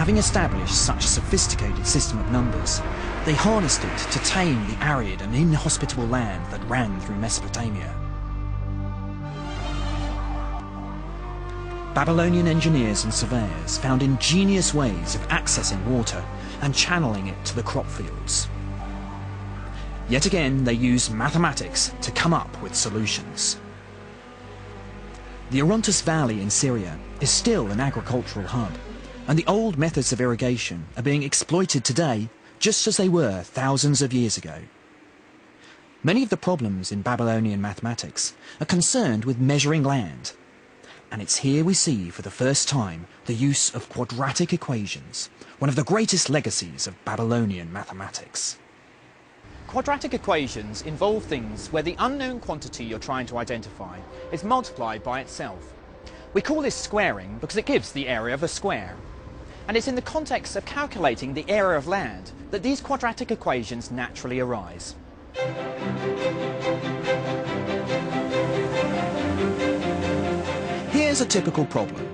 Having established such a sophisticated system of numbers, they harnessed it to tame the arid and inhospitable land that ran through Mesopotamia. Babylonian engineers and surveyors found ingenious ways of accessing water and channeling it to the crop fields. Yet again, they used mathematics to come up with solutions. The Orontes Valley in Syria is still an agricultural hub, and the old methods of irrigation are being exploited today just as they were thousands of years ago. Many of the problems in Babylonian mathematics are concerned with measuring land, and it's here we see for the first time the use of quadratic equations, one of the greatest legacies of Babylonian mathematics. Quadratic equations involve things where the unknown quantity you're trying to identify is multiplied by itself. We call this squaring because it gives the area of a square. And it's in the context of calculating the area of land that these quadratic equations naturally arise. Here's a typical problem.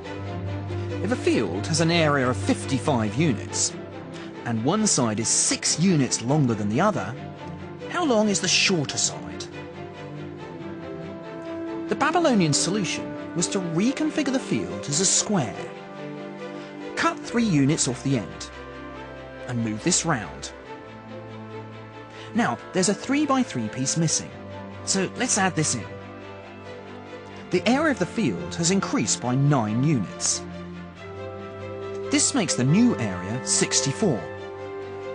If a field has an area of 55 units, and one side is 6 units longer than the other, how long is the shorter side? The Babylonian solution was to reconfigure the field as a square. Cut 3 units off the end, and move this round. Now, there's a 3x3 piece missing, so let's add this in. The area of the field has increased by 9 units. This makes the new area 64,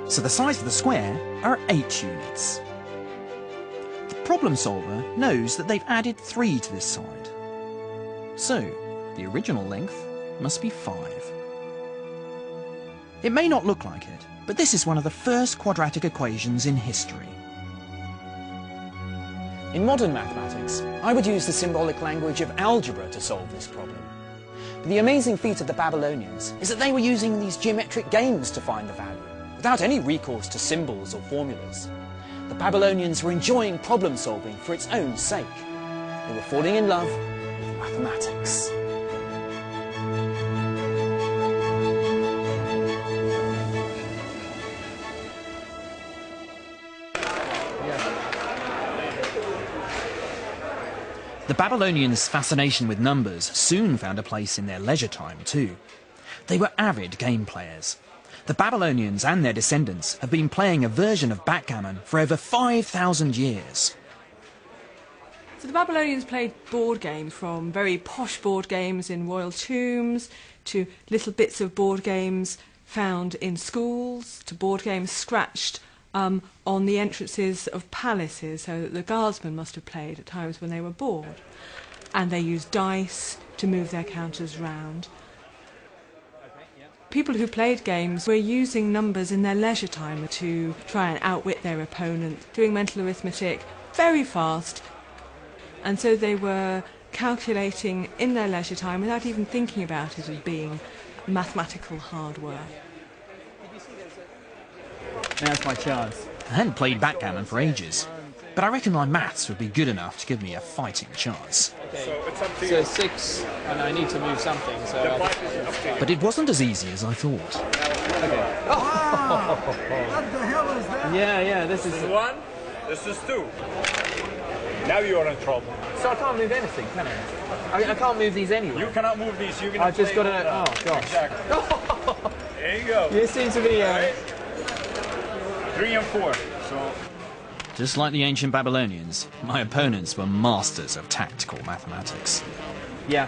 so the size of the square are 8 units. The problem solver knows that they've added 3 to this side, so the original length must be 5. It may not look like it, but this is one of the first quadratic equations in history. In modern mathematics, I would use the symbolic language of algebra to solve this problem. But the amazing feat of the Babylonians is that they were using these geometric games to find the value, without any recourse to symbols or formulas. The Babylonians were enjoying problem solving for its own sake. They were falling in love with mathematics. The Babylonians' fascination with numbers soon found a place in their leisure time too. They were avid game players. The Babylonians and their descendants have been playing a version of backgammon for over 5,000 years. So the Babylonians played board games, from very posh board games in royal tombs to little bits of board games found in schools, to board games scratched on the entrances of palaces, so that the guardsmen must have played at times when they were bored. And they used dice to move their counters round. People who played games were using numbers in their leisure time to try and outwit their opponent, doing mental arithmetic very fast. And so they were calculating in their leisure time without even thinking about it as being mathematical hard work. Now's my chance. I hadn't played backgammon for ages, but I reckon my maths would be good enough to give me a fighting chance. Okay. So it's up to you. So 6, and I need to move something, so... But it wasn't as easy as I thought. Okay. Wow! What the hell is that? Yeah, this is... 1, this is 2. Now you're in trouble. So I can't move anything, can I? I can't move these anyway. You cannot move these. You're gonna I've just got to... Oh, gosh. Exactly. There you go. You seem to be... 3 and 4. So. Just like the ancient Babylonians, my opponents were masters of tactical mathematics. Yeah.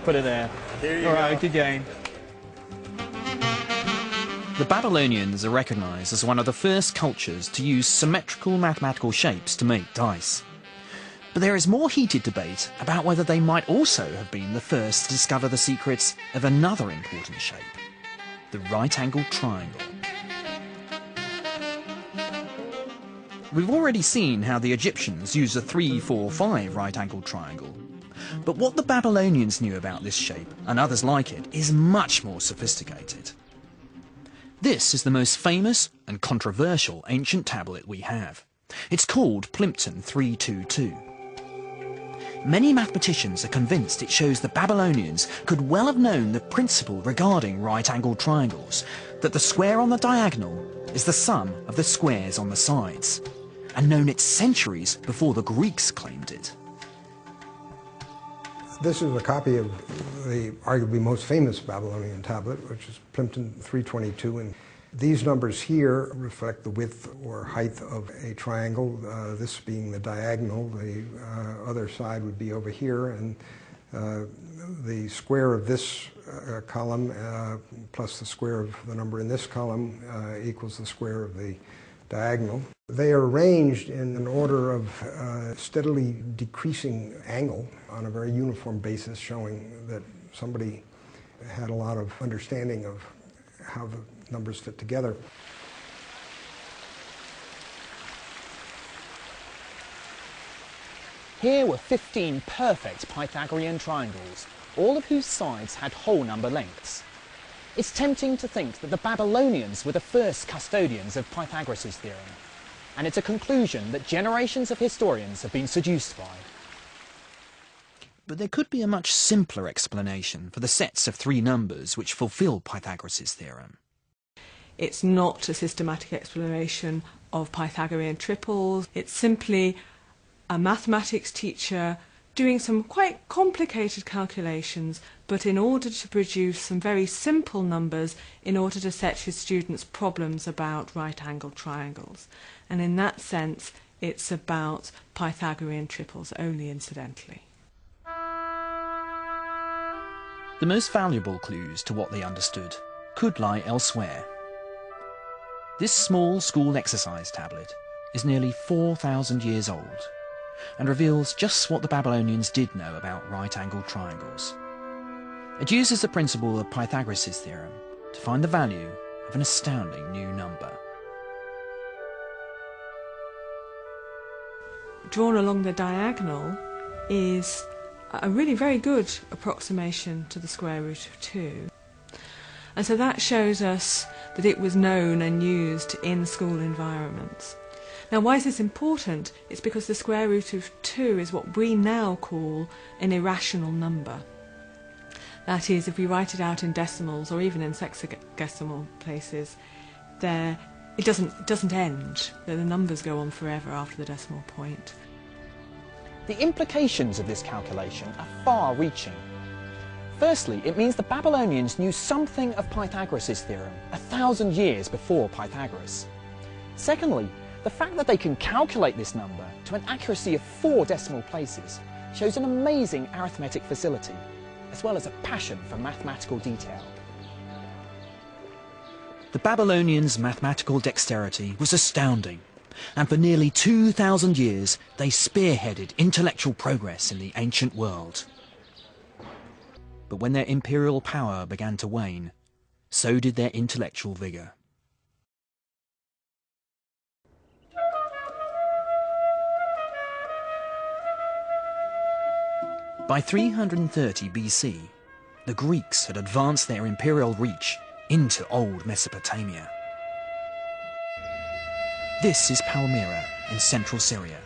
Put it there. Here you All go. right, good game. The Babylonians are recognized as one of the first cultures to use symmetrical mathematical shapes to make dice. But there is more heated debate about whether they might also have been the first to discover the secrets of another important shape, the right-angled triangle. We've already seen how the Egyptians used a 3-4-5 right-angled triangle. But what the Babylonians knew about this shape, and others like it, is much more sophisticated. This is the most famous and controversial ancient tablet we have. It's called Plimpton 322. Many mathematicians are convinced it shows the Babylonians could well have known the principle regarding right-angled triangles, that the square on the diagonal is the sum of the squares on the sides, and known it centuries before the Greeks claimed it. This is a copy of the arguably most famous Babylonian tablet, which is Plimpton 322. And these numbers here reflect the width or height of a triangle, this being the diagonal. The other side would be over here, and the square of this column plus the square of the number in this column equals the square of the diagonal. They are arranged in an order of steadily decreasing angle on a very uniform basis, showing that somebody had a lot of understanding of how the numbers fit together. Here were 15 perfect Pythagorean triangles, all of whose sides had whole number lengths. It's tempting to think that the Babylonians were the first custodians of Pythagoras' theorem, and it's a conclusion that generations of historians have been seduced by. But there could be a much simpler explanation for the sets of three numbers which fulfill Pythagoras' theorem. It's not a systematic exploration of Pythagorean triples. It's simply a mathematics teacher doing some quite complicated calculations, but in order to produce some very simple numbers in order to set his students problems about right-angled triangles. And in that sense, it's about Pythagorean triples only incidentally. The most valuable clues to what they understood could lie elsewhere. This small school exercise tablet is nearly 4,000 years old and reveals just what the Babylonians did know about right-angled triangles. It uses the principle of Pythagoras' theorem to find the value of an astounding new number. Drawn along the diagonal is a really very good approximation to the square root of 2. And so that shows us that it was known and used in school environments. Now, why is this important? It's because the square root of 2 is what we now call an irrational number. That is, if we write it out in decimals or even in sexagesimal places, it doesn't end. The numbers go on forever after the decimal point. The implications of this calculation are far-reaching. Firstly, it means the Babylonians knew something of Pythagoras' theorem 1,000 years before Pythagoras. Secondly, the fact that they can calculate this number to an accuracy of 4 decimal places shows an amazing arithmetic facility, as well as a passion for mathematical detail. The Babylonians' mathematical dexterity was astounding, and for nearly 2,000 years they spearheaded intellectual progress in the ancient world. But when their imperial power began to wane, so did their intellectual vigour. By 330 BC, the Greeks had advanced their imperial reach into old Mesopotamia. This is Palmyra in central Syria,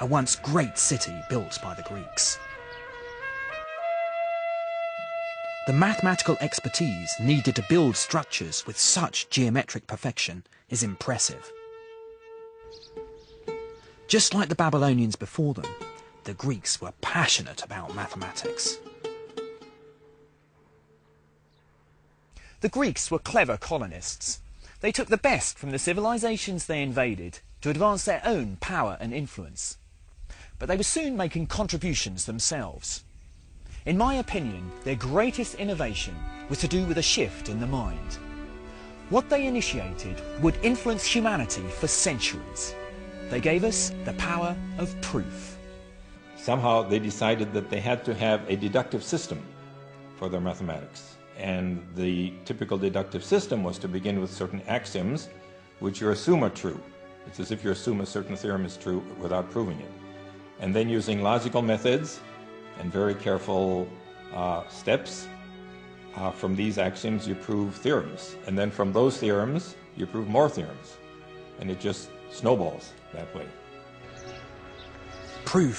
a once great city built by the Greeks. The mathematical expertise needed to build structures with such geometric perfection is impressive. Just like the Babylonians before them, the Greeks were passionate about mathematics. The Greeks were clever colonists. They took the best from the civilizations they invaded to advance their own power and influence. But they were soon making contributions themselves. In my opinion, their greatest innovation was to do with a shift in the mind. What they initiated would influence humanity for centuries. They gave us the power of proof. Somehow they decided that they had to have a deductive system for their mathematics. And the typical deductive system was to begin with certain axioms which you assume are true. It's as if you assume a certain theorem is true without proving it. And then using logical methods and very careful steps, from these axioms you prove theorems. And then from those theorems you prove more theorems. And it just snowballs that way. Proof